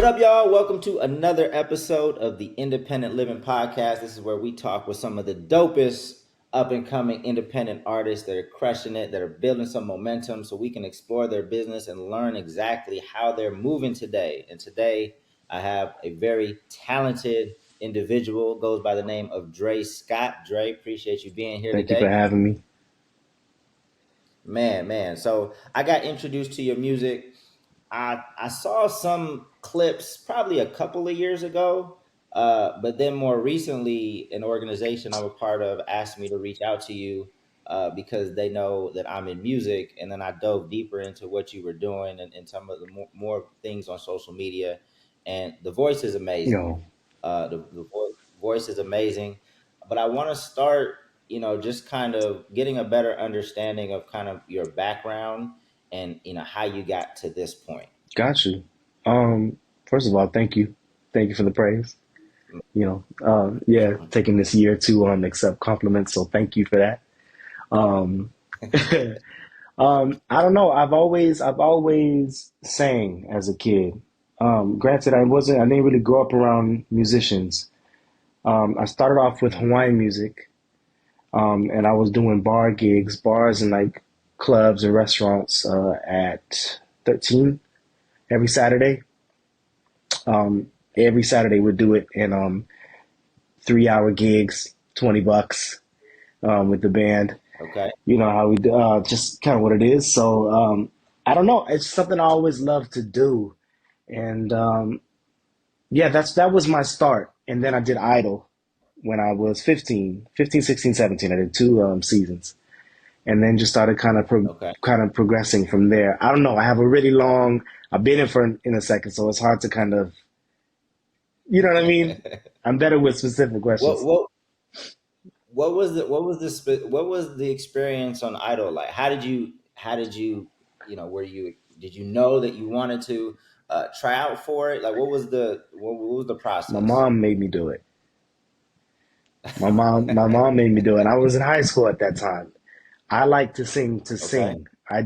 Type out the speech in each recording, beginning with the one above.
What up, y'all? Welcome to another episode of the Independent Living Podcast. This is where we talk with some of the dopest up and coming independent artists that are crushing it, that are building some momentum so we can explore their business and learn exactly how they're moving today. And today I have a very talented individual, goes by the name of Dre Scott. Dre, appreciate you being here Thank you for today. having me. Man. So I got introduced to your music. I saw some clips probably a couple of years ago, but then more recently, an organization I'm a part of asked me to reach out to you because they know that I'm in music, and then I dove deeper into what you were doing and some of the more things on social media, and the voice is amazing. Yo, The voice is amazing, but I want to start, just kind of getting a better understanding of kind of your background and how you got to this point. got you. Um, First of all, thank you. Thank you for the praise. Yeah, taking this year to accept compliments, so thank you for that. Um, I don't know. I've always sang as a kid. Granted, I didn't really grow up around musicians. I started off with Mhm. Hawaiian music, and I was doing bars and like clubs and restaurants at 13 every Saturday. Every Saturday we'd do it in 3 hour gigs, $20 with the band. Okay. You know how we do, just kind of what it is. So I don't know. It's something I always loved to do, and yeah, that was my start. And then I did Idol when I was 15, 16, 17. I did two seasons, and then just started Okay. kind of progressing from there. I don't know. I have a really long. I've been in a second, so it's hard to kind of, you know what I mean. I'm better with specific what questions. what what was the experience on Idol like? How did you were you did you know that you wanted to try out for it? Like what was the My process? mom made me do it. My mom made me do it. I was in high school at that time. I like to sing to Okay. sing. I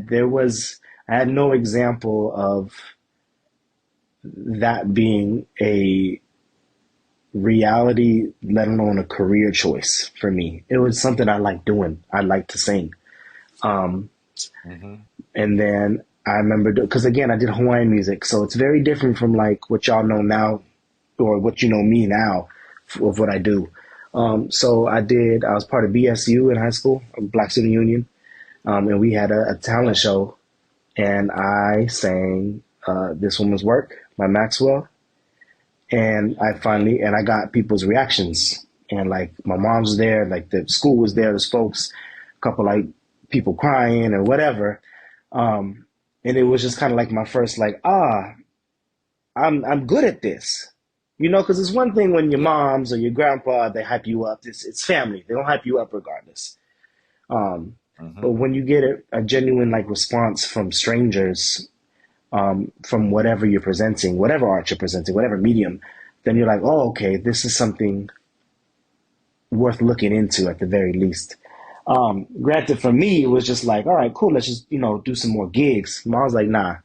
had no example of that being a reality, let alone a career choice for me. It was something I like doing. I like to sing. Um, Hmm. and then I remember, because again, I did Hawaiian music, so it's very different from like what y'all know now or what you know me now of what I do. So I was part of BSU in high school, Black Student Union, and we had a talent Okay. show, and I sang This Woman's Work by Maxwell, and Okay. I got people's reactions, and like my mom's there, like the school was there, there's folks, a couple like people crying or whatever, and it was just kind of like my first like I'm good at this, because it's one thing when your Yeah. moms or your grandpa they hype you up. It's family; they don't hype you up regardless. Um, but Hmm. when you get a genuine like response from strangers, from whatever you're presenting, whatever art you're presenting, whatever medium, then you're like, oh, okay, this is something worth looking into at the very least. Granted, for me, it was just like, all right, cool, let's just do some more gigs. Mom's like, nah,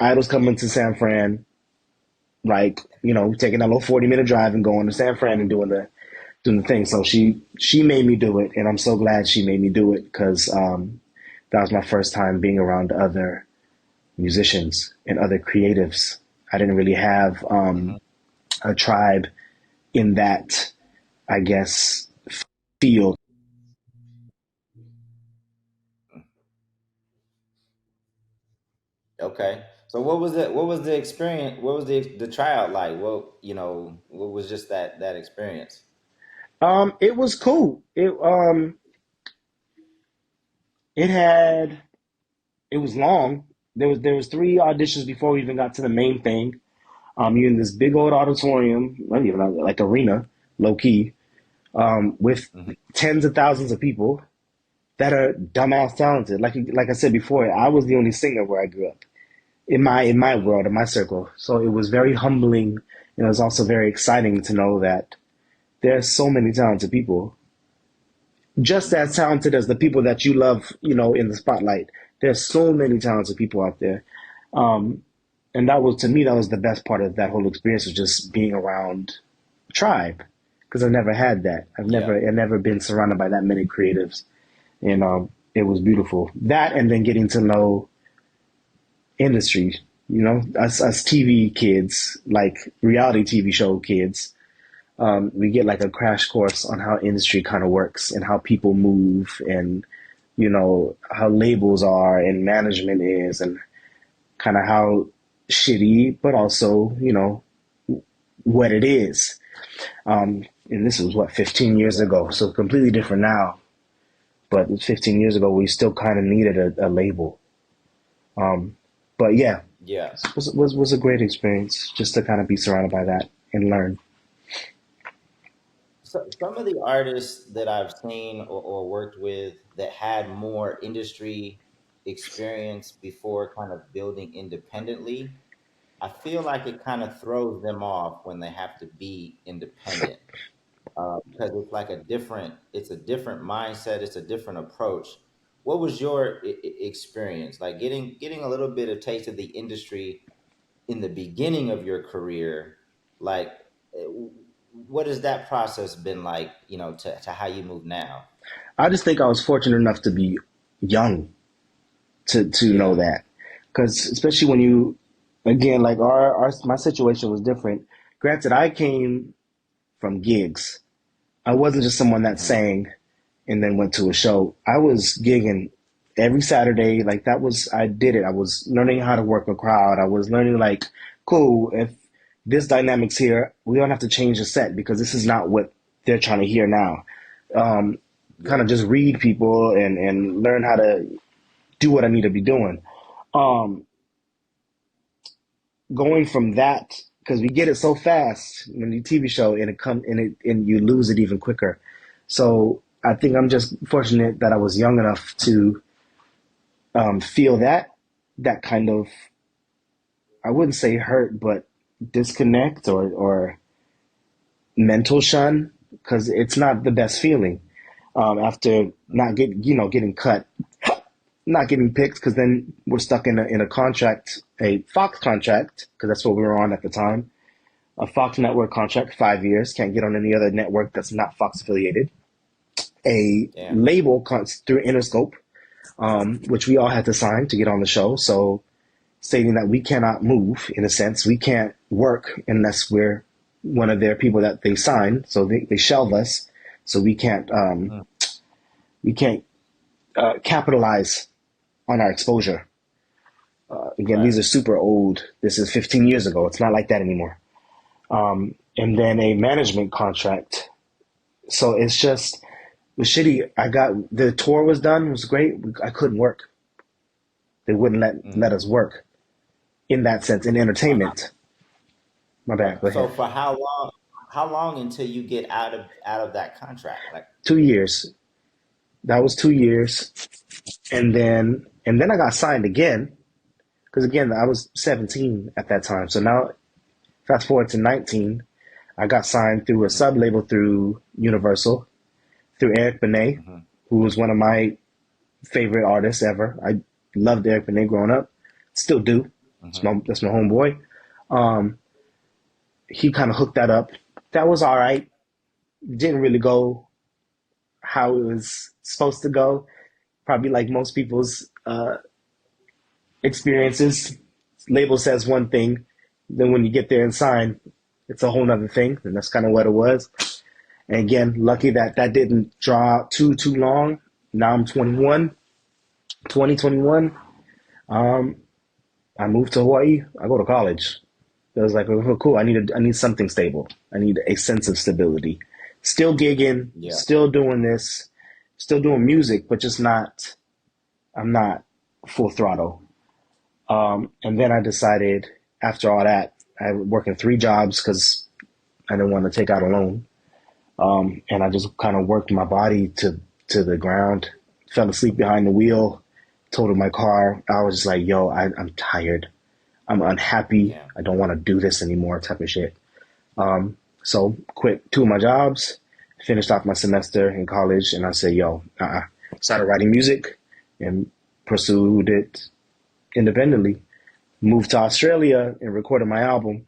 Idol's coming to San Fran, like taking that little 40-minute drive and going to San Fran and doing the thing. So she made me do it, and I'm so glad she made me do it because that was my first time being around other musicians and other creatives. I didn't really have Hmm. a tribe in that, I guess, field. Okay. So what was the experience? What was the tryout like? What was just that experience? It was cool. It had it was long. There was three auditions before we even got to the main thing. You're in this big old auditorium, not even like arena, low key, with Hmm. tens of thousands of people that are dumbass talented. Like I said before, I was the only singer where I grew up in my Hmm. world, in my circle. So it was very humbling, and it was also very exciting to know that there are so many talented people, just as talented as the people that you love, in the spotlight. There's so many talented people out there. Um, and that was, to me, that was the best part of that whole experience, was just being around tribe, because I've never had that. Yeah. I've never been surrounded by that many creatives, and it was beautiful. That, and then getting to know industry, us TV kids, like reality TV show kids. We get like a crash course on how industry kind of works and how people move, and how labels are and management is, and kind of how shitty, but also what it is. And this was what, 15 years ago, so completely different now. But 15 years ago, we still kind of needed a label. But yeah, Yeah. was a great experience just to kind of be surrounded by that and learn. So some of the artists that I've seen or worked with that had more industry experience before kind of building independently, I feel like it kind of throws them off when they have to be independent, because it's a different mindset, it's a different approach. What was your experience like getting a little bit of taste of the industry in the beginning of your career? Like, eh, what has that process been like, to how you move now? I just think I was fortunate enough to be young to know Yeah. that, because especially when you, again, like our my situation was different. Granted, I came from gigs. I wasn't just someone that Hmm. sang and then went to a show. I was gigging every Saturday. Like, that was, I did it. I was learning how to work a crowd. I was learning, like, cool, if this dynamic's here, we don't have to change the set because this is not what they're trying to hear now. Um, Kind Yeah. of just read people and learn how to do what I need to be doing. Um, Going from that, because we get it so fast when you TV show, and it come and you lose it even quicker. So I think I'm just fortunate that I was young enough to feel that kind of, I wouldn't say hurt, but disconnect or mental shun, because it's not the best feeling after not getting cut, not getting picked, because then we're stuck in a contract, a Fox contract, because that's what we were on at the time, a Fox network contract, 5 years, can't get on any other network that's not Fox affiliated, a Damn. label through Interscope, which we all had to sign to get on the show. So stating that we cannot move, in a sense, we can't work unless we're one of their people that they sign. So they shelve us, so Mhm. we can't capitalize on our exposure. Again, Right. these are super old. This is 15 years ago. It's not like that anymore. And then a management contract. So it's just, it was shitty. I got, the tour was done, it was great. I couldn't work. They wouldn't let Hmm. us work in that sense, in entertainment. My Right. bad. Go So ahead. for how long? How long until you get out of that contract? Like, 2 years. That was 2 years, and then I got signed again, because again I was 17 at that time. So now, fast forward to 19, I got signed through a mhm, sub label through Universal, through Eric Benet, mhm, who was one of my favorite artists ever. I loved Eric Benet growing up, still do. mhm. That's my homeboy. Um, he kind of hooked that up. That was all right. Didn't really go how it was supposed to go. Probably like most people's experiences. Label says one thing, then when you get there and sign, it's a whole nother thing, and that's kind of what it was. And again, lucky that that didn't draw out too long. Now I'm 21, 2021. Um, I moved to Hawaii. I go to college. It was like, oh, cool. I need something stable. I need a sense of stability. Still gigging, Yeah. still doing this, still doing music, but just not. I'm not full throttle. And then I decided, after all that, I was working 3 jobs because I didn't want to take out a loan. And I just kind of worked my body to the ground, fell asleep behind the wheel, totaled my car. I was just like, yo, I'm tired. I'm unhappy. Yeah. I don't want to do this anymore, type of shit. So quit 2 of my jobs, finished off my semester in college, and I said, yo, started writing music and pursued it independently. Moved to Australia and recorded my album,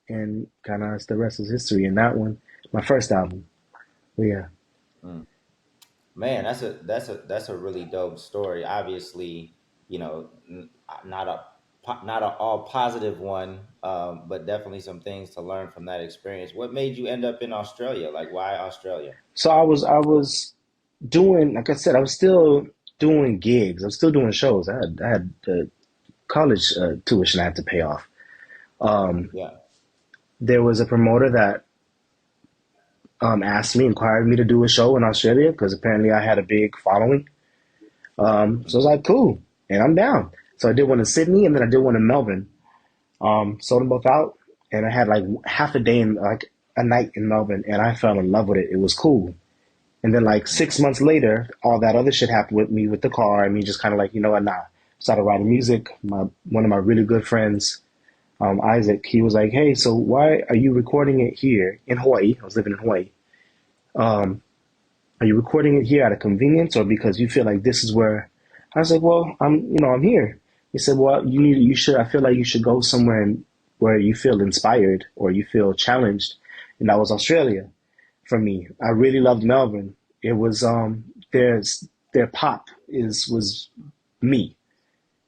and kind of the rest is history. In that one, my first album. But yeah. Mm. Man, that's a really dope story. Obviously, not not a all positive one, but definitely some things to learn from that experience. What made you end up in Australia? Like, why Australia? So I was doing, like I said, I was still doing gigs. I was still doing shows. I had college tuition I had to pay off. Um, Yeah. there was a promoter that asked me, inquired me to do a show in Australia because apparently I had a big following. So I was Hmm. like, cool, and I'm down. So I did one in Sydney and then I did one in Melbourne. Sold them both out, and I had like half a day in like a night in Melbourne, and I fell in love with it. It was cool. And then like Hmm. 6 months later, all that other shit happened with me with the car, and me just kind of like, you know what, nah. Started writing music. My one of my really good friends, Isaac, he was like, hey, so why are you recording it here in Hawaii? I was living in Hawaii. Um, are you recording it here out of convenience or because you feel like this is where? I was like, well, I'm here. He said, well, you should. I feel like you should go somewhere where you feel inspired or you feel challenged, and that was Australia for me. I really loved Melbourne. It was their pop is was me.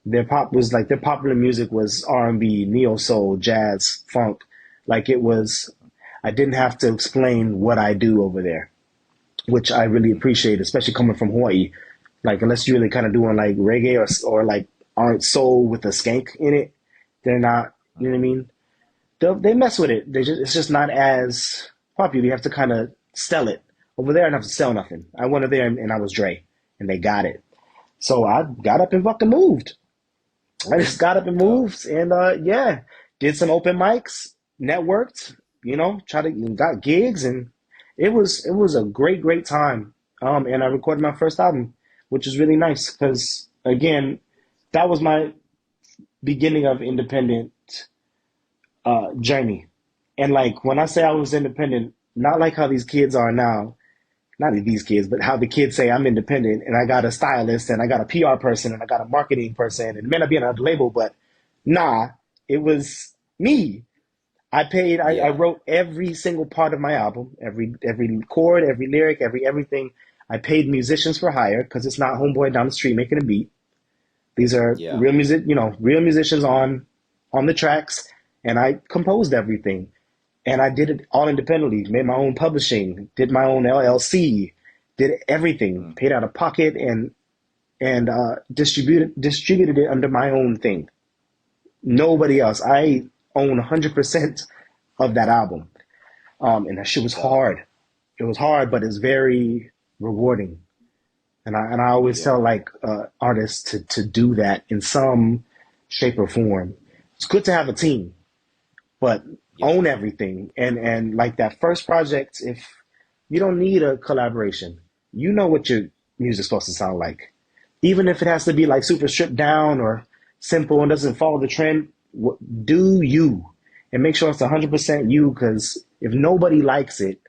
Their pop was like their popular music was R&B, neo soul, jazz, funk. Like it was. I didn't have to explain what I do over there, which I really appreciate, especially coming from Hawaii. Like unless you're really kind of doing like reggae or like aren't soul with a skank in it, they're not. You know what I Hmm. mean? They mess with it. It's just not as popular. You have to kind of sell it. Over there, I didn't have to sell nothing. I went over there and I was Dre, and they got it. So I got up and fucking moved. I just got up and Dope. moved, and yeah, did some open mics, networked, tried to got gigs, and it was a great time. And I recorded my first album, which was really nice because again, that was my beginning of independent journey. And like when I say I was independent, not like how these kids are now, not these kids, but how the kids say I'm independent and I got a stylist and I got a PR person and I got a marketing person and it may not be on a label, but nah, it was me. I Yeah. wrote every single part of my album, every chord, every lyric, everything. I paid musicians for hire because it's not homeboy down the street making a beat. These are Yeah. real music, real musicians on the tracks, and I composed everything. And I did it all independently. Made my own publishing, did my own LLC, did everything. Mm. Paid out of pocket and distributed it under my own thing. Nobody else. I own 100% of that album. And that shit was Dope. hard. It was hard, but it's very rewarding. And I always Yeah. tell like artists to do that in some shape or form. It's good to have a team, but Yeah. own everything. And like that first project, if you don't need a collaboration, you know what your music's supposed to sound like. Even if it has to be like super stripped down or simple and doesn't follow the trend, do you and make sure it's 100% you. Because if nobody likes it,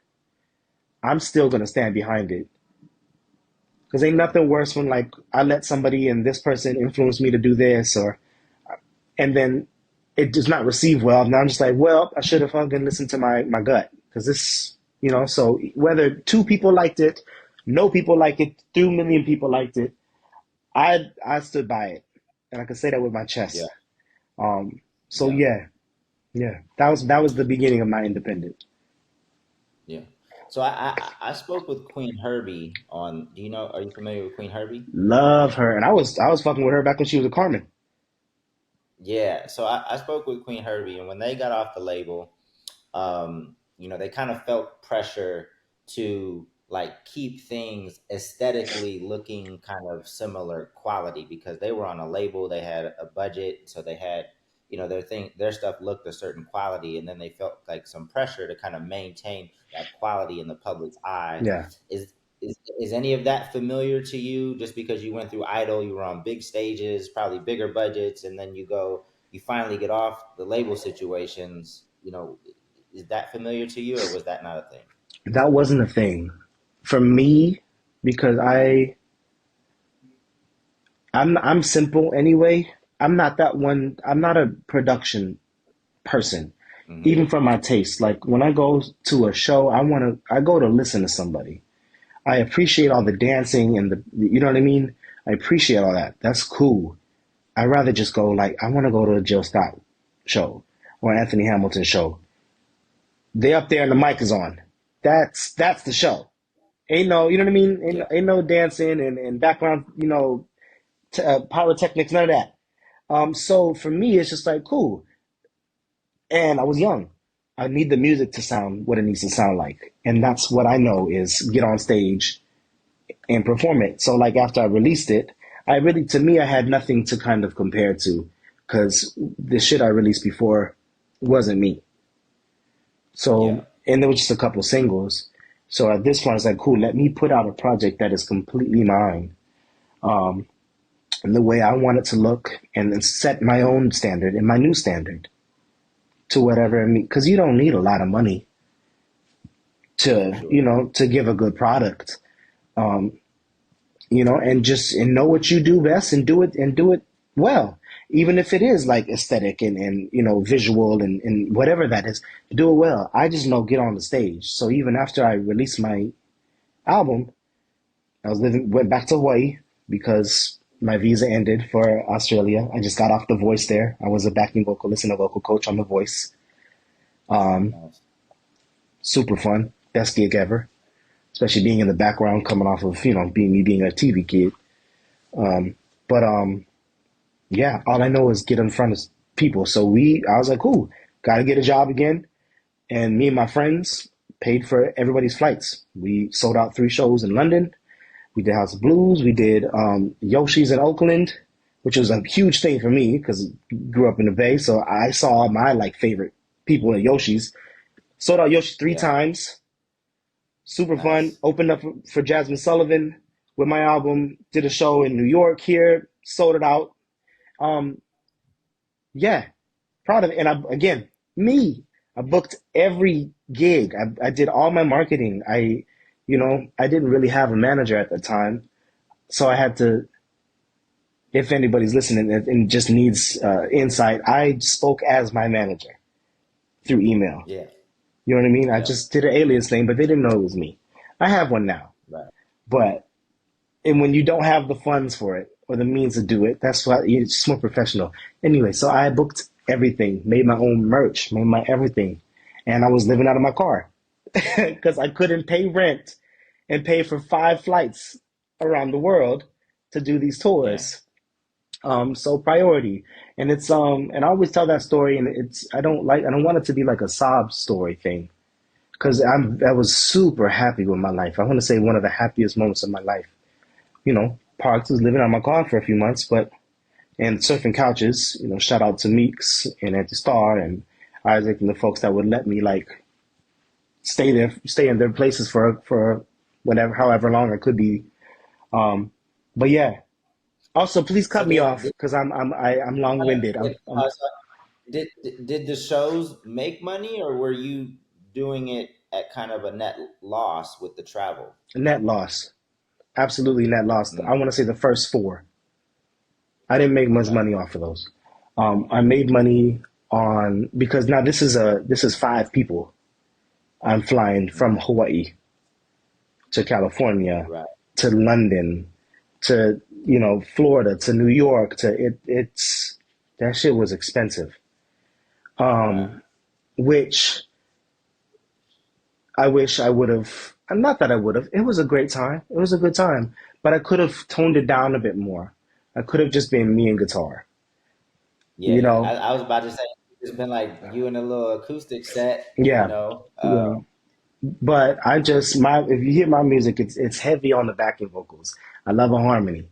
I'm still gonna stand behind it. Because ain't Yeah. nothing worse when like I let somebody and this person influence me to do this or and then it does not receive well. Now I'm just like, well, I should have fucking listened to my gut because this, So whether two people liked it, no people like it, 2 million people liked it, I stood by it, and I can say that with my Yeah. chest. So Yeah. yeah, yeah, that was the beginning of my independent. Yeah. So I spoke with Queen Herbie on. Do you know? Are you familiar with Queen Herbie? Love her, and I was fucking with her back when she was a Carmen. Yeah. So I spoke with Queen Herbie, and when they got off the label, they kind of felt pressure to like keep things aesthetically looking kind of similar quality because they were on a label, they had a budget, so they had, their stuff looked a certain quality, and then they felt like some pressure to kind of maintain that quality in the public's eye. Yeah, Is any of that familiar to you? Just because you went through Idol, you were on big stages, probably bigger budgets, and then you finally get off the label situations. Is that familiar to you, or was that not a thing? that wasn't a thing for me because I'm simple anyway. I'm not that one. I'm not a production person, Hmm. even for my taste. Like when I go to a show, I go to listen to somebody. I appreciate all the dancing and you know what I mean? I appreciate all that. That's cool. I'd rather just go like, I want to go to a Jill Scott show or Anthony Hamilton show. They up there and the mic is on. That's the show. Ain't no, you know what I mean? Yeah. Ain't no dancing and background, pyrotechnics, none of that. So for me, it's just like cool. And I was young. I need the music to sound what it needs to sound like, and that's what I know is get on stage and perform it. So like after I released it, I really, to me, I had nothing to kind of compare to because the shit I released before wasn't me. So, Yeah. and there was just a couple singles. So at this point, it's like, cool, let me put out a project that is completely mine, and the way I want it to look, and then set my own standard and my new standard to whatever I mean. Because you don't need a lot of money For to, sure. to give a good product. And just and know what you do best and do it well. Even if it is like aesthetic and visual and whatever that is, do it well. I just know get on the stage. So even after I released my album, went back to Hawaii because my visa ended for Australia. I just got off The Voice there. I was a backing vocalist and a vocal coach on The Voice. Nice. Super fun. Best gig ever. Especially being in the background coming off of, being a TV kid. But yeah, all I know is get in front of people. So I was like, cool, gotta get a job again. And me and my friends paid for everybody's flights. We sold out 3 shows in London. We did House of Blues. We did Yoshi's in Oakland, which was a huge thing for me because I grew up in the Bay. So I saw my like favorite people at Yoshi's. Sold out Yoshi three Yeah. times. Super fun. Nice. Opened up for Jasmine Sullivan with my album. Did a show in New York here. Sold it out. Um, yeah, proud of it. And again, me, I booked every gig. I did all my marketing. I didn't really have a manager at the time, so I had to. If anybody's listening and just needs insight, I spoke as my manager through email. Yeah. You know what I mean? I Yeah. just did an alias name, but they didn't know it was me. I have one now, Right. but and when you don't have the funds for it or the means to do it, that's why it's just more professional. Anyway, so I booked everything, made my own merch, made my everything, and I was living out of my car because I couldn't pay rent and pay for 5 flights around the world to do these Yeah. tours. So priority, and and I always tell that story, and I don't want it to be like a sob story thing because I was super happy with my life. I want to say one of the happiest moments of my life. Parked, was living on my car for a few months, and surfing couches. Shout out to Meeks and Anti Star and Isaac and the folks that would let me like stay in their places for whatever, however long I could be. But yeah. Also, please So cut me off because I'm long winded. I'm so did the shows make money, or were you doing it at kind of a net loss with the travel? net loss, absolutely net loss. I Mm, want to say the first 4. I didn't make much okay. money off of those. I made money on because now this is 5 people. I'm flying from Mm, Hawaii to California right. to London to Florida to New York to it's that shit was expensive. Right. Which I wish I would have. Not that I would have. It was a great time. It was a good time, but I could have toned it down a bit more. I could have just been me and guitar. You Yeah. know, I was about to say it's been like you and a little acoustic set, yeah, yeah. But I just my if you hear my music, it's heavy on the backing vocals. I love a harmony.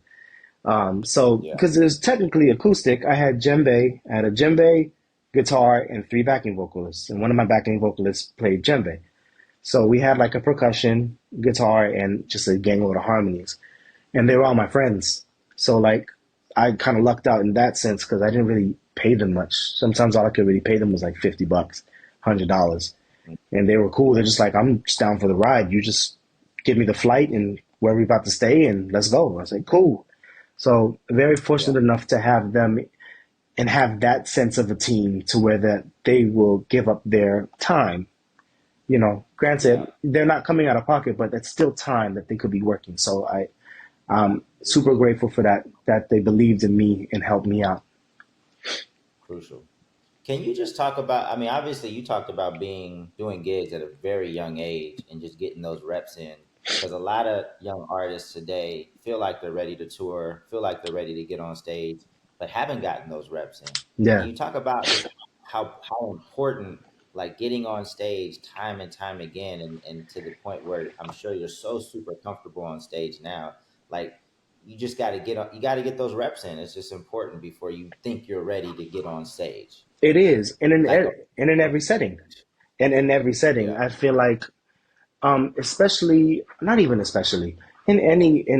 So yeah. because it was technically acoustic, I had djembe. I had a djembe, guitar, and 3 backing vocalists, and one of my backing vocalists played djembe. So we had like a percussion, guitar, and just a gang load of harmonies. And they were all my friends. So like I kind of lucked out in that sense because I didn't really pay them much. Sometimes all I could really pay them was like $50, $100, and they were cool. They're just like, I'm just down for the ride. You just give me the flight and where we about to stay, and let's go. I was like, cool. So very Yeah. fortunate enough to have them. and have that sense of a team to where that they will give up their time. Yeah. Granted, they're not coming out of pocket, but that's still time that they could be working. So I'm super grateful for that they believed in me and helped me out. Crucial. Can you just talk about? I mean, obviously, you talked about being doing gigs at a very young age and just getting those reps in. Because a lot of young artists today feel like they're ready to tour, feel like they're ready to get on stage, but haven't gotten those reps in. Can Yeah, you talk about just how important like getting on stage time and time again, and to the point where I'm sure you're so super comfortable on stage now, like you just got to get on, you got to get those reps in. It's just important before you think you're ready to get on stage. it is, and Like, in every setting, and in every setting, yeah, I feel like, especially not even especially in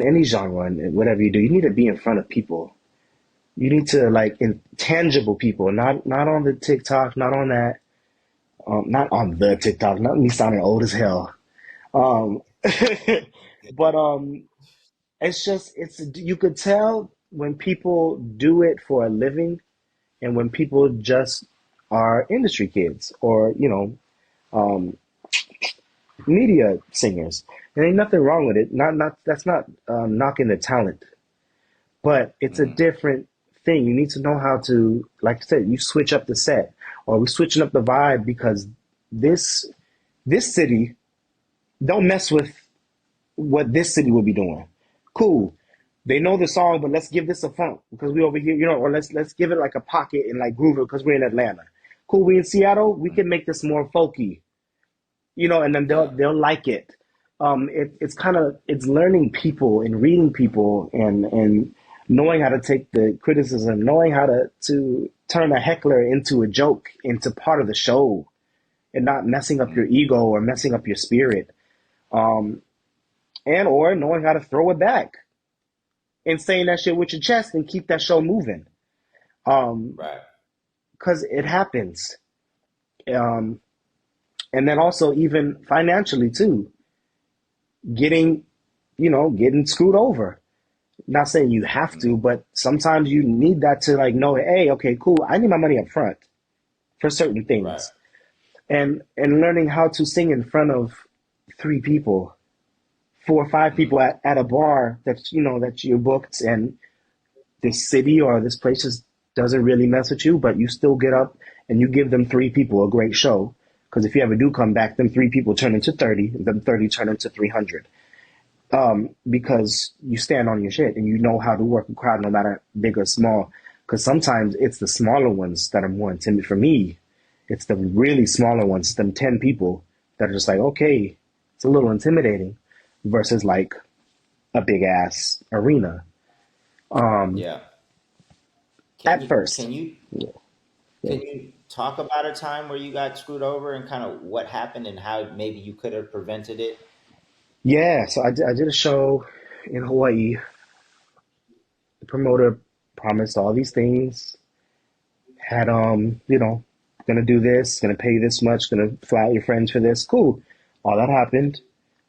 any genre and whatever you do, you need to be in front of people. You need to like intangible people, not on the TikTok, not on that, not on the TikTok, not me sounding old as hell. Um, but it's just it's you could tell when people do it for a living and when people just are industry kids or media singers. There ain't nothing wrong with it. Not that's not knocking the talent, but it's a mm, different thing. You need to know how to, like I said, you switch up the set or we switching up the vibe because this this city don't mess with what this city will be doing. Cool. They know the song, but let's give this a funk because we over here, or let's give it like a pocket and like groove it because we're in Atlanta. Cool. We in Seattle, we mm, can make this more folky, and then yeah, they'll like it. It's kind of it's learning people and reading people and knowing how to take the criticism, knowing how to turn a heckler into a joke, into part of the show, and not messing up your mm, ego or messing up your spirit. And or knowing how to throw it back and saying that shit with your chest and keep that show moving. Um, right, because it happens. Um, and then also even financially too, getting, getting screwed over. Not saying you have mm, to, but sometimes you need that to like know, hey, okay, cool. I need my money up front for certain right, things. And learning how to sing in front of three people, four or five mm, people at a bar that you booked and this city or this place just doesn't really mess with you, but you still get up and you give them three people a great show. Because if you ever do come back, them three people turn into 30, and them 30 turn into 300. Because you stand on your shit and you know how to work a crowd no matter big or small. Because sometimes it's the smaller ones that are more intimidating. For me, it's the really smaller ones, them 10 people that are just like, okay, it's a little intimidating versus like a big ass arena. yeah. Can At you first. can you Yeah. can you talk about a time where you got screwed over and kind of what happened and how maybe you could have prevented it? Yeah, so I did a show in Hawaii. The promoter promised all these things. Had gonna do this, gonna pay this much, gonna fly out your friends for this. Cool. All that happened.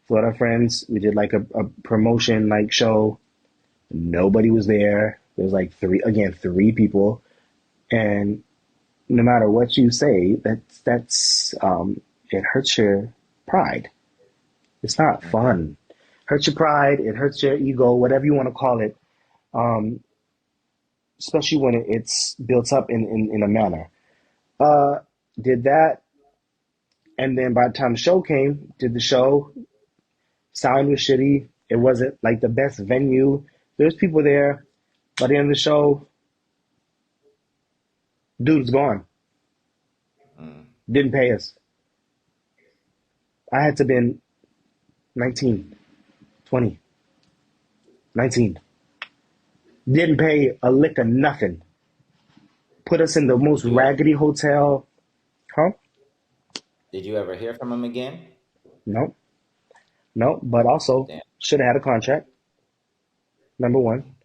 Flew out our friends. We did like a promotion like show. Nobody was there. There was like three people. And no matter what you say, that's it hurts your pride. It's not Hmm. fun. Hurts your pride. It hurts your ego, whatever you want to call it. Um, Especially when it's built up in a manner. Uh, did that, and then by the time the show came, did the show. Sound was shitty. It wasn't like the best venue. There's people there. By the end of the show, dude's gone. Mm, Didn't pay us. I had to been 19, 20, 19. Didn't pay a lick of nothing. Put us in the most did you raggedy hotel. Huh? did you ever hear from him again? No, no. But also, Damn. should have had a contract. Number one,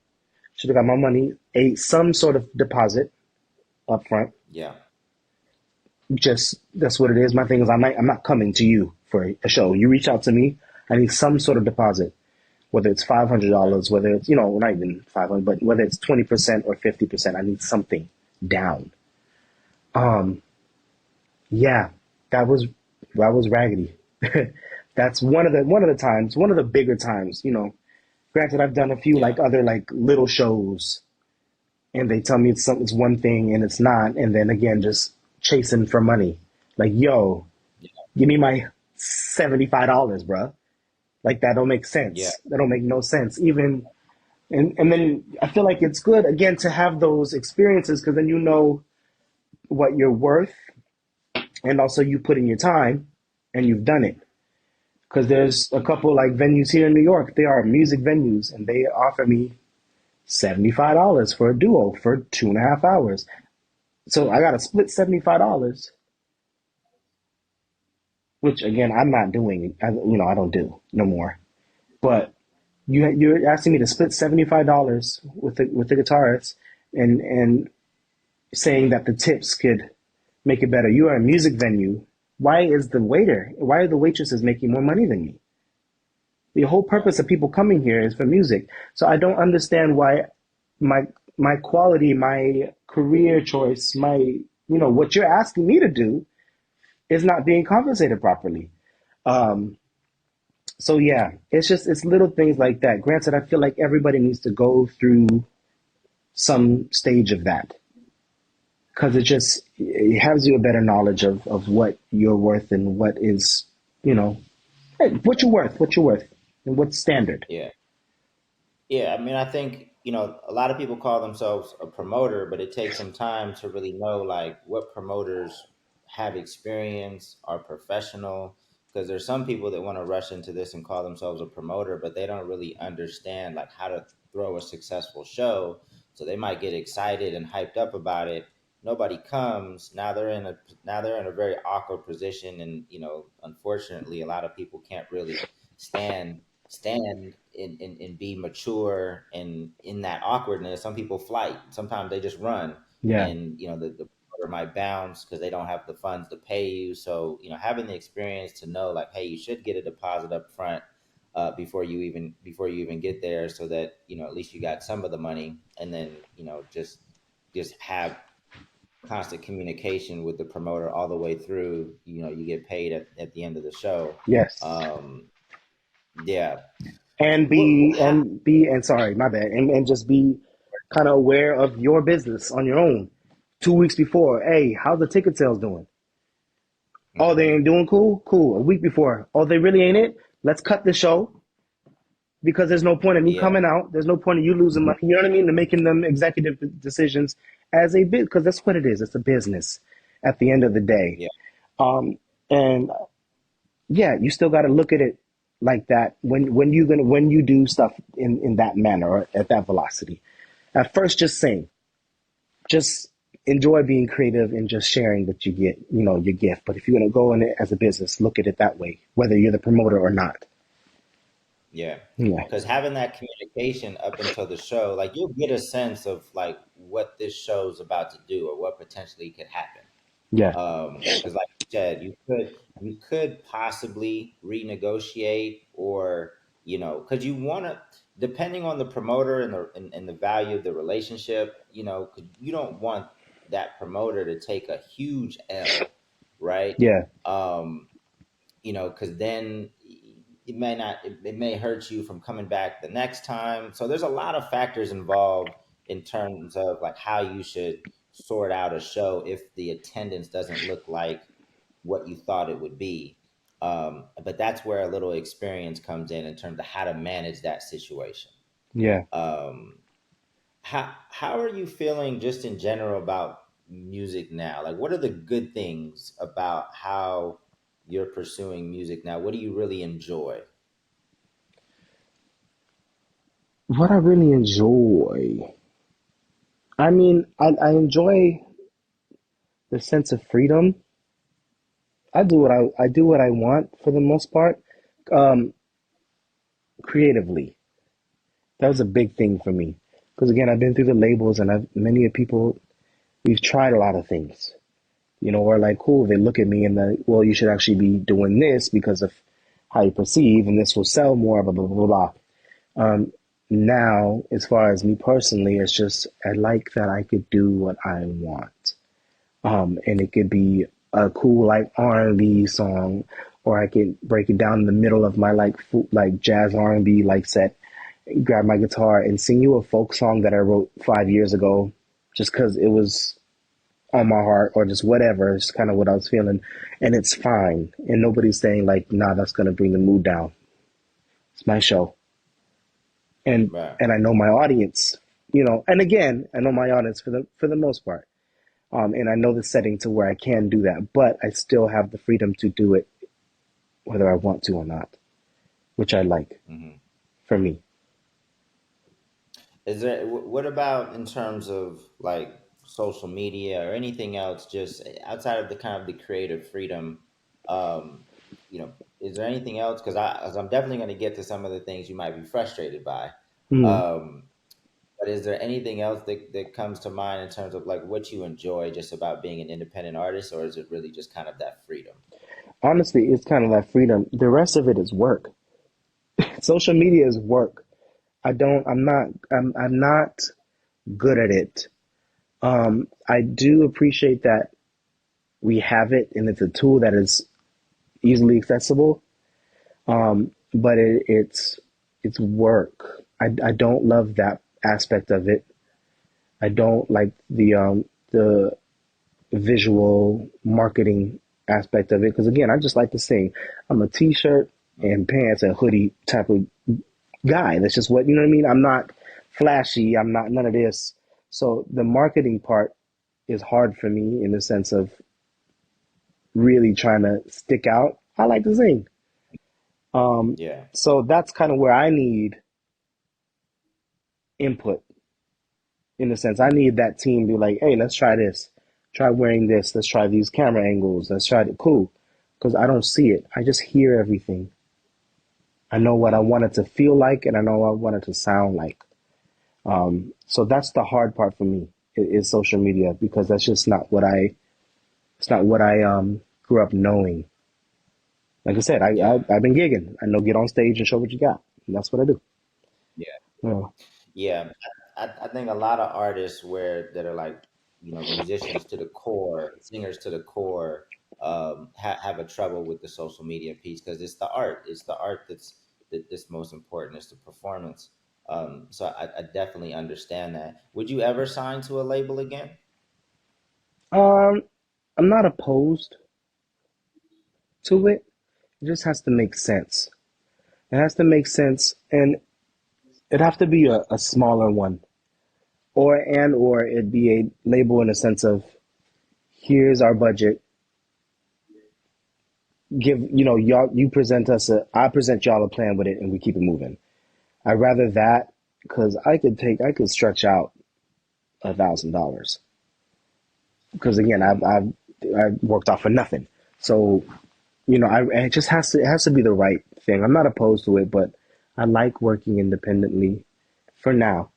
should have got my money, some sort of deposit up front. Yeah. Just that's what it is. My thing is, I'm not coming to you for a show. You reach out to me, I need some sort of deposit, whether it's five hundred Right. dollars, whether it's not even 500, but whether it's 20% or 50%, I need something. down. Um, yeah, that was that was raggedy. That's one of the times, one of the bigger times. Granted, I've done a few Yeah. like other like little shows, and they tell me it's one thing and it's not, and then again just chasing for money. Like, yo, give me my $75, bruh. Like that don't make Yeah. sense. That don't make no sense. Even and then I feel like it's good again to have those experiences because then you know what you're worth, and also you put in your time and you've done it. Because there's a couple like venues here in New York. They are music venues, and they offer me $75 for a duo for 2.5 hours. So I got to split $75, which again I'm not doing. I don't do no more. But you're asking me to split $75 with the guitarist, and saying that the tips could make it better. You are a music venue. Why are the waitresses making more money than me? The whole Right. purpose of people coming here is for music. So I don't understand why my my quality, my career choice, what you're asking me to do is not being compensated properly. Um, so yeah, it's little things like that. Granted, I feel like everybody needs to go through some stage of that because it has you a better knowledge of what you're worth and what is, you know, hey, what you're worth, and what's standard. Yeah. Yeah, I mean, I think, a lot of people call themselves a promoter, but it takes some time to really know like what promoters have experience, are professional, because there's some people that want to rush into this and call themselves a promoter, but they don't really understand like how to throw a successful show. So they might get excited and hyped up about it. Nobody comes. Now they're in a very awkward position, and unfortunately, a lot of people can't really stand and be mature and in that awkwardness. Some people flight. Sometimes they just run, Yeah, and the promoter might bounce because they don't have the funds to pay you. So having the experience to know like, hey, you should get a deposit up front before you even get there, so that at least you got some of the money, and then just have constant communication with the promoter all the way through. You get paid at the end of the show. yes. um yeah. and What be how and be and sorry, my bad, and just be kind of aware of your business on your own. 2 weeks before, hey, how's the ticket sales doing? Oh, they hmm ain't doing cool. Cool. A week before, oh, they really ain't it. Let's cut the show because there's no point in me Yeah, coming out. There's no point in you losing money. You know what I mean? And making them executive decisions as a bit because that's what it is. It's a business at the end of the day. yeah, Um, and yeah, you still got to look at it like that when you do stuff in that manner or at that velocity. At first, just sing, just enjoy being creative and just sharing what you get, your gift. But if you're gonna go in it as a business, look at it that way, whether you're the promoter or not. yeah. Yeah, Because having that communication up until the show, like you'll get a sense of like what this show's about to do or what potentially could happen. yeah, Because like you said, you could possibly renegotiate, or because you want to, depending on the promoter and the value of the relationship, 'cause you don't want that promoter to take a huge L, right? yeah, Um, because then it may hurt you from coming back the next time. So there's a lot of factors involved in terms of like how you should sort out a show if the attendance doesn't look like what you thought it would be. But that's where a little experience comes in terms of how to manage that situation. yeah. Um, how are you feeling just in general about music now? Like, what are the good things about how you're pursuing music now? What do you really enjoy? What I really enjoy, I mean, I enjoy the sense of freedom. I do what I want for the most part, um, creatively. That was a big thing for me because again, I've been through the labels, and many of people we've tried a lot of things. Or like, cool, they look at me and like, well, you should actually be doing this because of how you perceive, and this will sell more, blah, blah, blah, blah, blah. now, as far as me personally, it's just I like that I could do what I want. And it could be a cool like R&B song, or I could break it down in the middle of my like jazz R&B like set, grab my guitar and sing you a folk song that I wrote 5 years ago, just because it was on my heart or just whatever. It's kind of what I was feeling, and it's fine. And nobody's saying like, "Nah, that's gonna bring the mood down." It's my show, and Right. and I know my audience. And again, I know my audience for the most part. And I know the setting to where I can do that, but I still have the freedom to do it whether I want to or not, which I like Hmm. for me. Is there what about in terms of like social media or anything else, just outside of the kind of the creative freedom? Um, is there anything else? Because I'm definitely going to get to some of the things you might be frustrated by. Mm. Um, but is there anything else that comes to mind in terms of like what you enjoy just about being an independent artist, or is it really just kind of that freedom? Honestly, it's kind of that freedom. The rest of it is work. Social media is work. I'm not good at it. I do appreciate that we have it and it's a tool that is easily accessible. But it's work. I don't love that aspect of it. I don't like the visual marketing aspect of it because again, I just like to sing. I'm a t-shirt and pants and hoodie type of guy. That's just what, you know what I mean? I'm not flashy. I'm not none of this. So the marketing part is hard for me in the sense of really trying to stick out. I like to sing. Yeah, So that's kind of where I need input in the sense I need that team to be like, hey, let's try this. Try wearing this. Let's try these camera angles. Let's try it. Cool. Because I don't see it. I just hear everything. I know what I yeah, want it to feel like and I know what I want it to sound like. So that's the hard part for me is social media because that's just not it's not what I grew up knowing. Like I said, yeah, I've been gigging. I know get on stage and show what you got. And that's what I do. yeah. Yeah. Yeah, I think a lot of artists where that are like, musicians to the core, singers to the core, have a trouble with the social media piece because it's the art. It's the art that's most important. It's the performance. So I definitely understand that. Would you ever sign to a label again? Um, I'm not opposed to it. It just has to make sense. It has to make sense, and it'd have to be a smaller one, or it'd be a label in a sense of here's our budget. Give y'all you present us I present y'all a plan with it, and we keep it moving. I'd rather that because I could stretch out $1,000 because again Mm, I worked off for nothing. So it just it has to be the right thing. I'm not opposed to it, but I like working independently for now.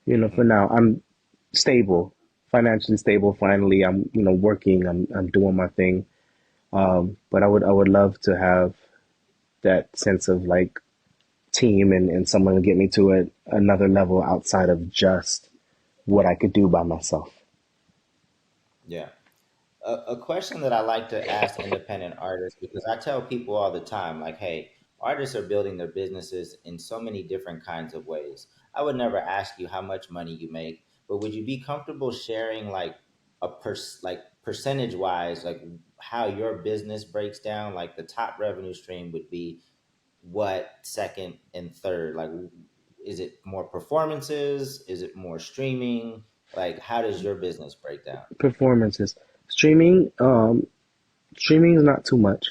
For hmm. now, I'm stable, financially stable. Finally, I'm working. I'm doing my thing. But I would love to have that sense of like team and someone to get me to another level outside of just what I could do by myself. Yeah. A question that I like to ask independent artists because I tell people all the time, like, hey, artists are building their businesses in so many different kinds of ways. I would never ask you how much money you make, but would you be comfortable sharing like like percentage wise, like how your business breaks down? Like the top revenue stream would be what, second and third? Like, is it more performances? Is it more streaming? Like, how does your business break down? Performances, streaming, streaming is not too much.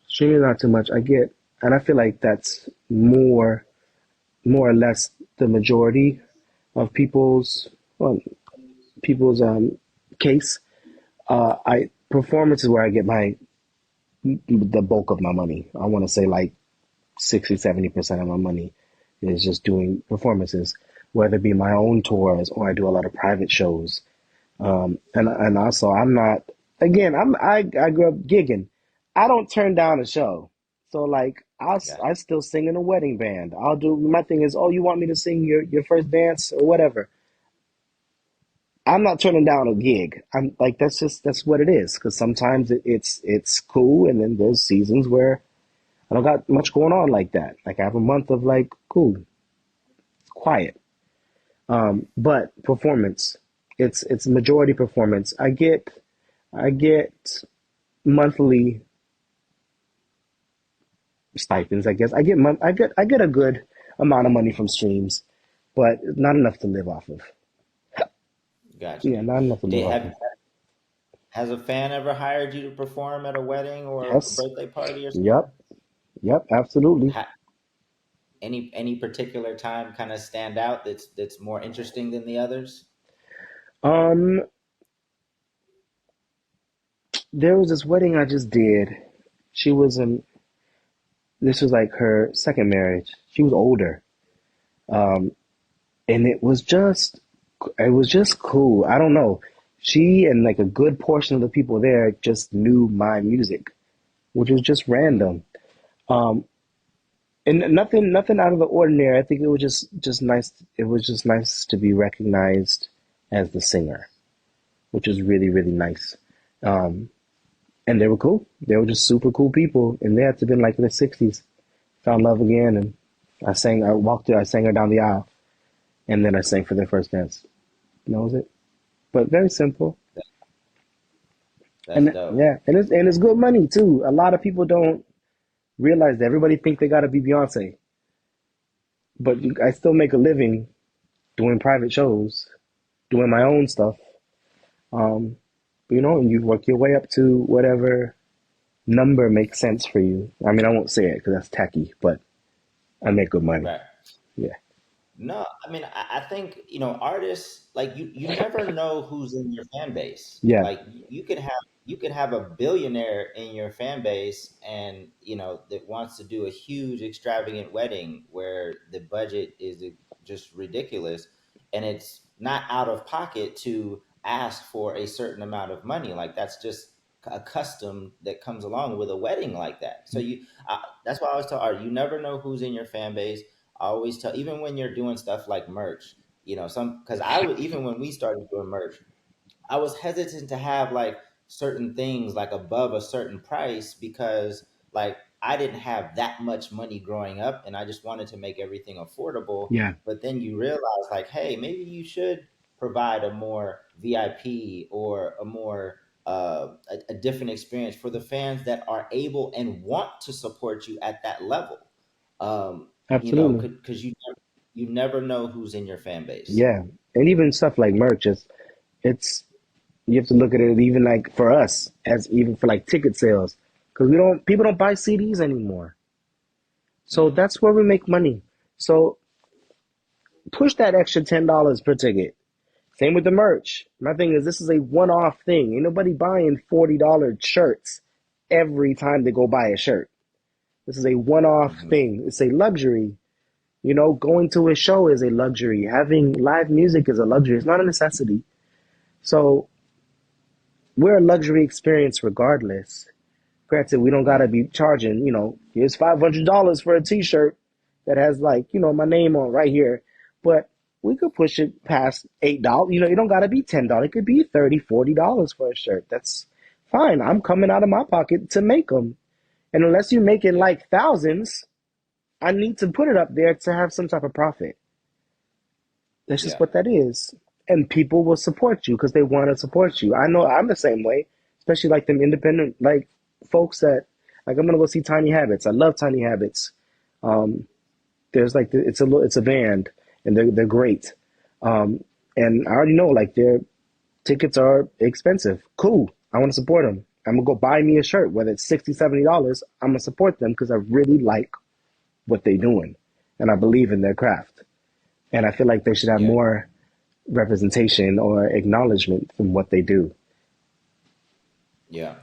Streaming is not too much. And I feel like that's more or less the majority of well, people's case. I Performance is where I get the bulk of my money. I want to say like 60-70% of my money is just doing performances, whether it be my own tours or I do a lot of private shows. And also I'm not again I grew up gigging. I don't turn down a show, so like Got I still sing in a wedding band. I'll do my thing is, oh, you want me to sing your first dance or whatever. I'm not turning down a gig. I'm like that's what it is. Because sometimes it's cool, and then there's seasons where I don't got much going on like that. Like I have a month of like cool, quiet. But performance, it's majority performance. I get monthly stipends. I guess I get a good amount of money from streams, but not enough to live off of. Got Yeah, you. not enough to live Did off have of. Has a fan ever hired you to perform at a wedding or a Yes. birthday party or Yep. something? Yep. Absolutely. Ha, any particular time kind of stand out that's more interesting than the others? Um, there was this wedding I just did. She was in. This was like her second marriage. She was older. Um, and it was just cool. I don't know. She and like a good portion of the people there just knew my music, which was just random. Um, and nothing out of the ordinary. I think it was just nice. It was just nice to be recognized as the singer, which was really really nice. Um, and they were cool. They were just super cool people, and they had to have been like in their 60s. Found love again, and I sang. I walked her. I sang her down the aisle, and then I sang for their first dance. And that was it. But very simple. That's And dope. yeah, and it's good money too. A lot of people don't realize that. Everybody think they gotta be Beyonce, but I still make a living doing private shows, doing my own stuff. Um, and you work your way up to whatever number makes sense for you. I mean, I won't say it because that's tacky, but I make good money. Right. Yeah, No, I mean, I think, artists like you never know who's in your fan base. yeah, Like you could have a billionaire in your fan base and, that wants to do a huge extravagant wedding where the budget is just ridiculous and it's not out of pocket to ask for a certain amount of money. Like that's just a custom that comes along with a wedding like that. So that's why I always tell art, you never know who's in your fan base. I always tell, even when you're doing stuff like merch, because I would, even when we started doing merch, I was hesitant to have like certain things like above a certain price because like I didn't have that much money growing up and I just wanted to make everything affordable. yeah, But then you realize like, hey, maybe you should provide a more VIP or a more a different experience for the fans that are able and want to support you at that level. Um, absolutely. because you never know who's in your fan base. Yeah, and even stuff like merch it's you have to look at it even like for us as even for like ticket sales because we don't people don't buy CDs anymore. So Mm, that's where we make money. So push that extra $10 per ticket. Same with the merch. My thing is this is a one-off thing. Ain't nobody buying $40 shirts every time they go buy a shirt. This is a one-off mhm. thing. It's a luxury. Going to a show is a luxury. Having live music is a luxury. It's not a necessity. So we're a luxury experience regardless. Granted, we don't gotta Right. be charging, here's $500 for a t-shirt that has like, my name on right here. But we could push it past $8. It don't gotta be $10. It could be $30, $40 for a shirt. That's fine. I'm coming out of my pocket to make them. And unless you're making Yeah. like thousands, I need to put it up there to have some type of profit. That's just Yeah. what that is. And people will support you because they want to support you. I know I'm the same way, especially like them independent like folks that like I'm gonna go see Tiny Habits. I love Tiny Habits. Um, there's like it's a band and they're great. Um, and I already know like their tickets are expensive. Cool. I want to support them. I'm gonna go buy me a shirt, whether it's $60, $70. I'm gonna support them because I really like what they're doing and I believe in their craft. And I feel like they should have Yeah. more representation or acknowledgement from what they do. Yeah.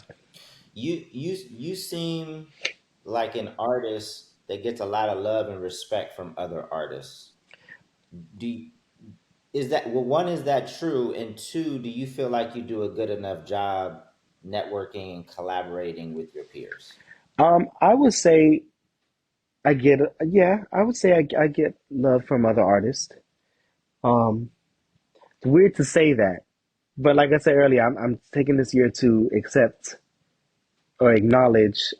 You seem like an artist that gets a lot of love and respect from other artists. Do you, is that well, one, is that true? And two, do you feel like you do a good enough job networking and collaborating with your peers? I would say I get, yeah, I would say I get love from other artists. Um, it's weird to say that, but like I said earlier, I'm taking this year to accept or acknowledge,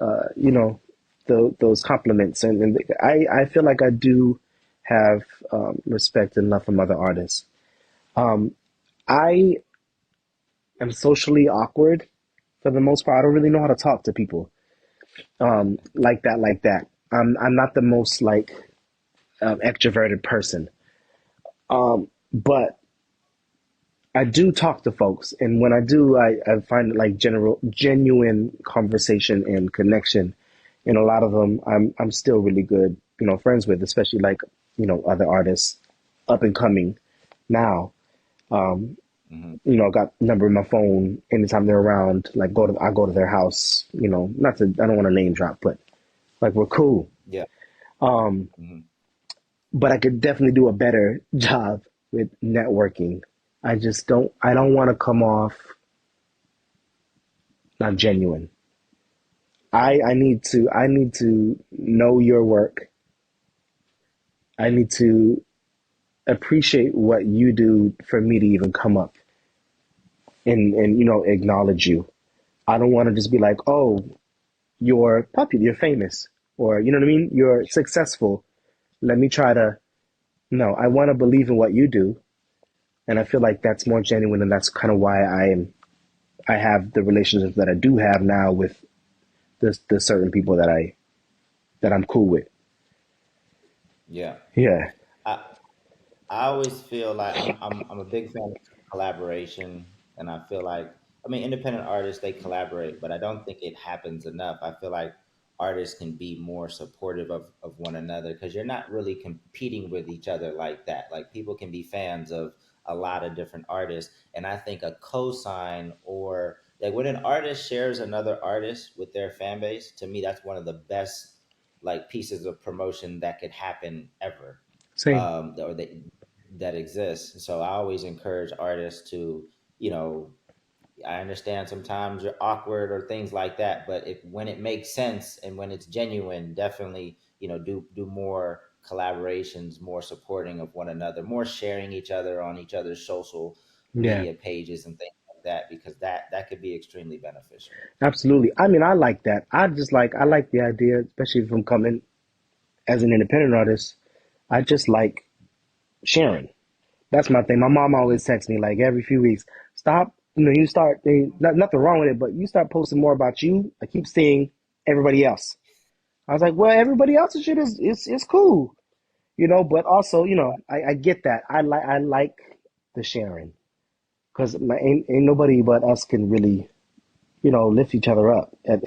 those compliments, and I feel like I do have respect and love from other artists. Um, I am socially awkward for the most part. I don't really know how to talk to people like that, like that. I'm not the most like extroverted person, but I do talk to folks, and when I do, I find like genuine conversation and connection. And a lot of them, I'm still really good, friends with, especially like other artists, up and coming now. Hmm. Got number in my phone anytime they're around. Like I go to their house. Not to I don't want to name drop, but like we're cool. Yeah. Um, Hmm. but I could definitely do a better job with networking. I don't want to come off not genuine. I need to know your work. I need to appreciate what you do for me to even come up and acknowledge you. I don't want to just be like, "Oh, you're popular, you're famous," or you know what I mean? You're successful. Let me try to no, I want to believe in what you do, and I feel like that's more genuine, and that's kind of why I have the relationships that I do have now with the certain people that I'm cool with. Yeah. Yeah, I I always feel like I'm a big fan of collaboration, and I feel like, I mean, independent artists, they collaborate, but I don't think it happens enough. I feel like artists can be more supportive of one another because you're not really competing with each other like that. Like, people can be fans of a lot of different artists, and I think a cosign, or like when an artist shares another artist with their fan base, to me that's one of the best like pieces of promotion that could happen ever, same. or that exists. So I always encourage artists to, you know, I understand sometimes you're awkward or things like that, but if when it makes sense and when it's genuine, definitely, do more collaborations, more supporting of one another, more sharing each other on each other's social Yeah, media pages and things like that, because that could be extremely beneficial. absolutely. I mean, I like that. I like the idea, especially if I'm coming as an independent artist. I just like sharing. That's my thing. My mom always texts me like every few weeks. Stop. You start. Nothing wrong with it, but you start posting more about you. I keep seeing everybody else. I was like, well, everybody else's shit is cool, But also, I get that. I like the sharing because ain't nobody but us can really, lift each other up. I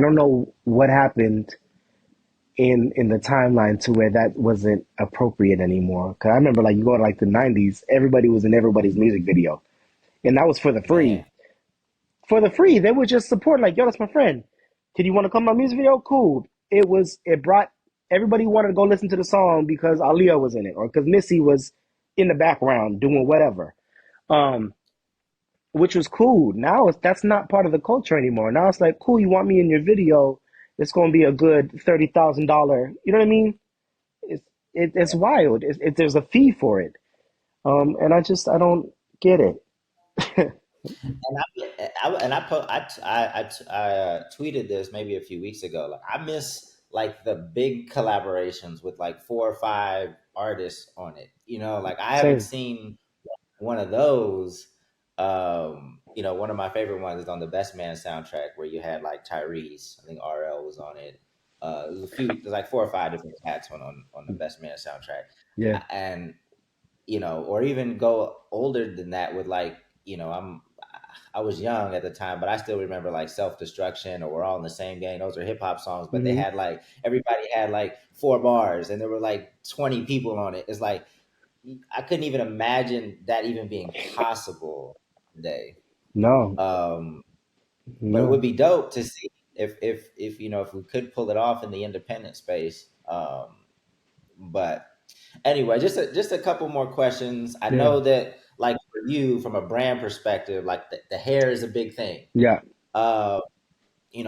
don't know what happened in the timeline to where that wasn't appropriate anymore. Cause I remember like you go to like the '90s, everybody was in everybody's music video, and that was for the free. Man, For the free, they would just support like, yo, that's my friend. Did you want to come to my music video? Cool. It brought everybody wanted to go listen to the song because Aaliyah was in it or because Missy was in the background doing whatever. Um, which was cool. Now that's not part of the culture anymore. Now it's like, cool, you want me in your video? It's going to be a good $30,000. You know what I mean? It's it's wild. There's a fee for it, and I don't get it. and I tweeted this maybe a few weeks ago. Like, I miss like the big collaborations with like 4 or 5 artists on it. Like, I haven't Same. seen one of those. One of my favorite ones is on the Best Man soundtrack, where you had like Tyrese. I think RL was on it. There's like 4 or 5 different cats on the Best Man soundtrack, Yeah. and or even go older than that with like, I was young at the time, but I still remember like Self Destruction or We're All in the Same Gang. Those are hip hop songs, but they Hmm. had like everybody had like 4 bars, and there were like 20 people on it. It's like I couldn't even imagine that even being possible today. No. Um, but it would No. be dope to see if we could pull it off in the independent space. But anyway, just a couple more questions. I Yeah. know that, like, for you, from a brand perspective, like the hair is a big thing. Yeah. Uh,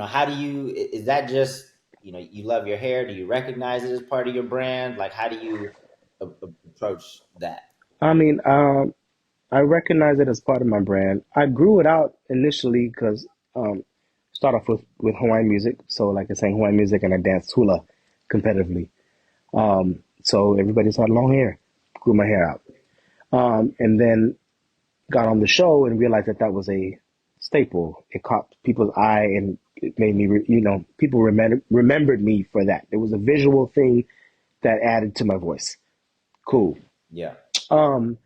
how do is that just you love your hair. Do you recognize it as part of your brand? Like, how do you approach that? I mean, I recognize it as part of my brand. I grew it out initially because start off with Hawaiian music. So like I sang Hawaiian music and I danced hula competitively. So everybody had long hair. Grew my hair out. And then got on the show and realized that that was a staple. It caught people's eye and it made me, people remembered me for that. It was a visual thing that added to my voice. Cool. Yeah. Um,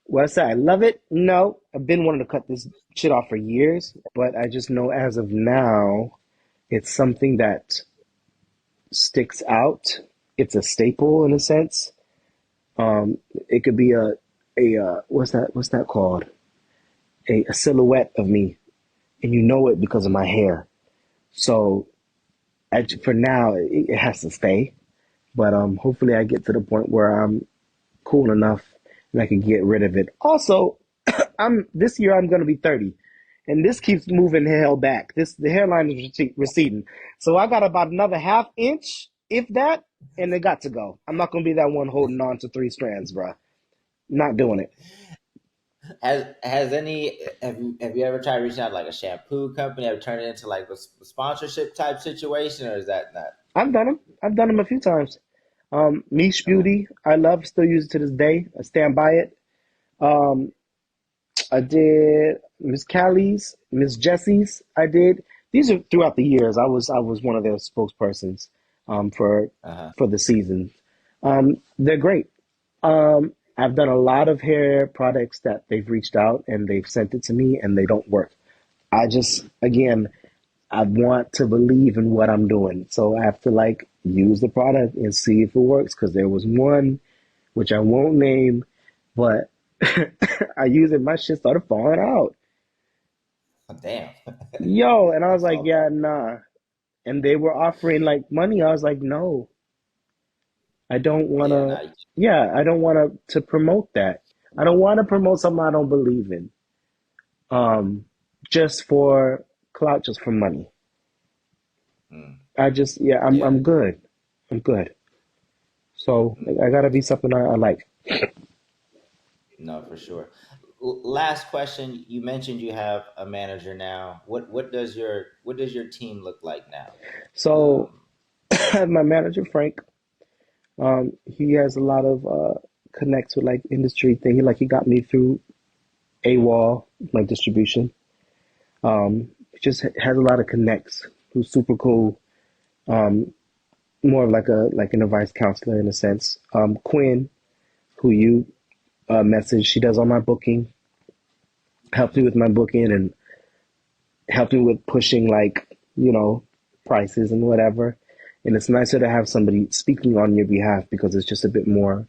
what I say, I love it. No, I've been wanting to cut this shit off for years, but I just know as of now, it's something that sticks out. It's a staple in a sense. It could be a what's that called? A silhouette of me, and you know it because of my hair. So for now, it has to stay. But hopefully, I get to the point where I'm cool enough and I can get rid of it. Also, I'm this year I'm gonna be 30, and this keeps moving the hell back. The hairline is receding, so I got about another half inch, if that, and it got to go. I'm not gonna be that one holding on to three strands, bruh. Not doing it. Have you ever tried reaching out like a shampoo company? Have you turned it into like a sponsorship type situation, or is that not? I've done them. I've done them a few times. Niche Okay. Beauty, I love, still use it to this day. I stand by it. Um, I did Miss Callie's, Miss Jessie's. I did. These are throughout the years. I was one of their spokespersons for Uh-huh. the season. They're great. I've done a lot of hair products that they've reached out and they've sent it to me and they don't work. I just again I want to believe in what I'm doing, so I have to like use the product and see if it works. Because there was one which I won't name, but I use it. My shit started falling out. Damn. Yo, and I was That's like, all yeah, good. nah. And they were offering like money. I was like, no, I don't Yeah. wanna. Now, Yeah, I don't wanna to promote that. I don't want to promote something I don't believe in. Um, just for clout, just for money. I just, yeah, yeah. I'm good. I'm good. So Mm. I gotta be something I like. No, for sure. Last question. You mentioned you have a manager now. What does your team look like now? So Um, I have my manager Frank. He has a lot of connects with like industry thing. He got me through AWOL, my distribution. He just has a lot of connects. Who's super cool. Um, More of like an advice counselor in a sense. Quinn, who you message, she does all my booking, helps me with my booking, and helps me with pushing prices and whatever. And it's nicer to have somebody speaking on your behalf because it's just a bit more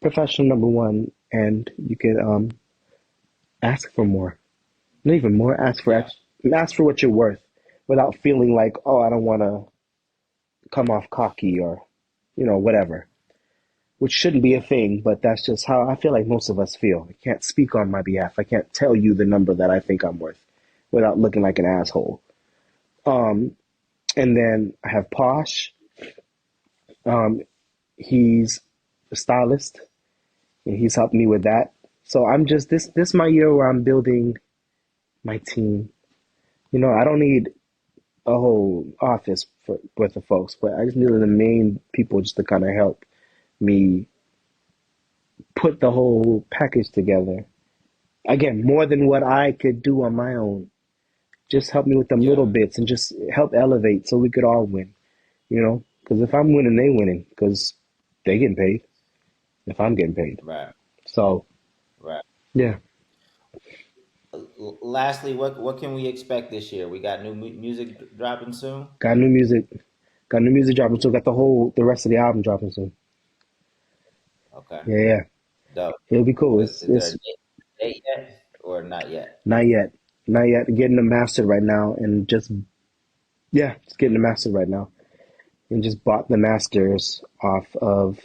professional, number one, and you can ask for more. Not even more, yeah. ask for what you're worth without feeling like, oh, I don't want to come off cocky or whatever. Which shouldn't be a Yeah. thing, but that's just how I feel like most of us feel. I can't speak on my behalf. I can't tell you the number that I think I'm worth without looking like an asshole. Um, and then I have Posh. Um, he's a stylist, and he's helped me with that. So I'm just this my year where I'm building my team. I don't need a whole office worth of folks, but I just need the main people just to kind of help me put the whole package together. Again, more than what I could do on my own. Just help me with them Yeah. little bits and just help elevate so we could all win. Because if I'm winning, they winning because they getting paid. If I'm getting paid, Right. so Right. yeah, Lastly, what can we expect this year? We got new music dropping soon. got new music, dropping soon. Got the rest of the album dropping soon. Okay. Yeah, yeah, Dope. it'll be cool. Is there a It's date yet or not yet? not yet, not yet. Getting them mastered right now, and just yeah, just getting them mastered right now, and just bought the masters off of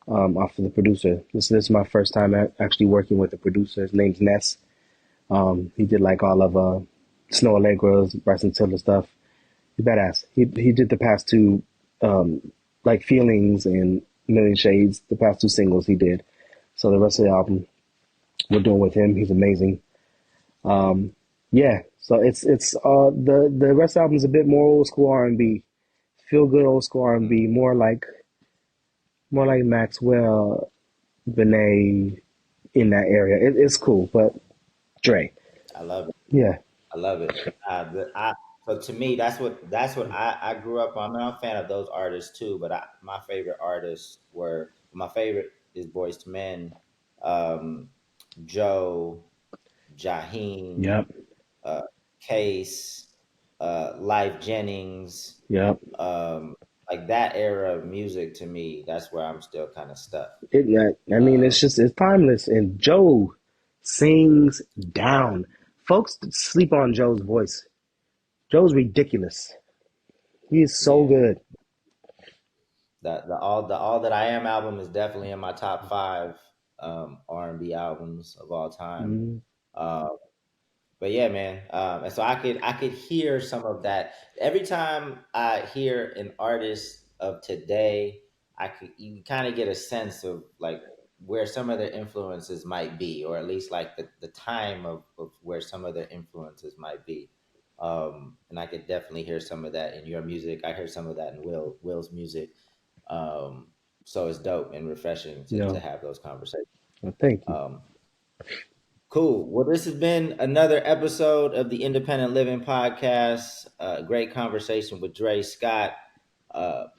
the producer. This is my first time actually working with a producer. His name's Ness. He did like all of Snow Allegra's, Bryson Tiller stuff, He's badass. He did the past two, like Feelings and Million Shades. The past two singles he did. So the rest of the album we're doing with him. He's amazing. Yeah. So it's the rest of the album is a bit more old school R&B, feel good old school R&B, more like Maxwell, Benet in that area. It's cool, but Dre. I love it. Yeah. I love it. So to me, that's what I grew up on. I'm a fan of those artists too, but my favorite artists were my favorite is Boys to Men, um, Joe, Jaheim, Yep. uh, Case, Life Jennings, Yep. um, like that era of music to me. That's where I'm still kind of stuck. I mean, Uh, it's timeless. And Joe sings down. Folks sleep on Joe's voice. Joe's ridiculous. He is so yeah, good. the All That I Am album is definitely in my top five R&B albums of all time. Mm, Uh, but yeah, man. And so I could hear some of that every time I hear an artist of today. You kind of get a sense of like where some of their influences might be, or at least like the time of where some of their influences might be. And I could definitely hear some of that in your music. I heard some of that in Will's music. Um, so it's dope and refreshing to yeah. have those conversations. Well, thank you. Um, Cool. Well, this has been another episode of the Independent Living Podcast. Great conversation with Dre Scott.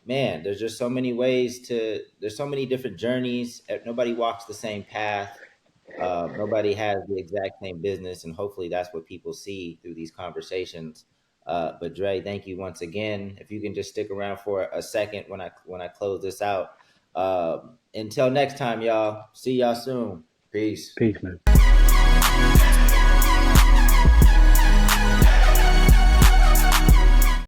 Man, there's just so many ways there's so many different journeys. Nobody walks the same path. Nobody has the exact same business. And hopefully that's what people see through these conversations. But Dre, thank you once again. If you can just stick around for a second when I close this out. Until next time, y'all. See y'all soon. Peace. Peace, man.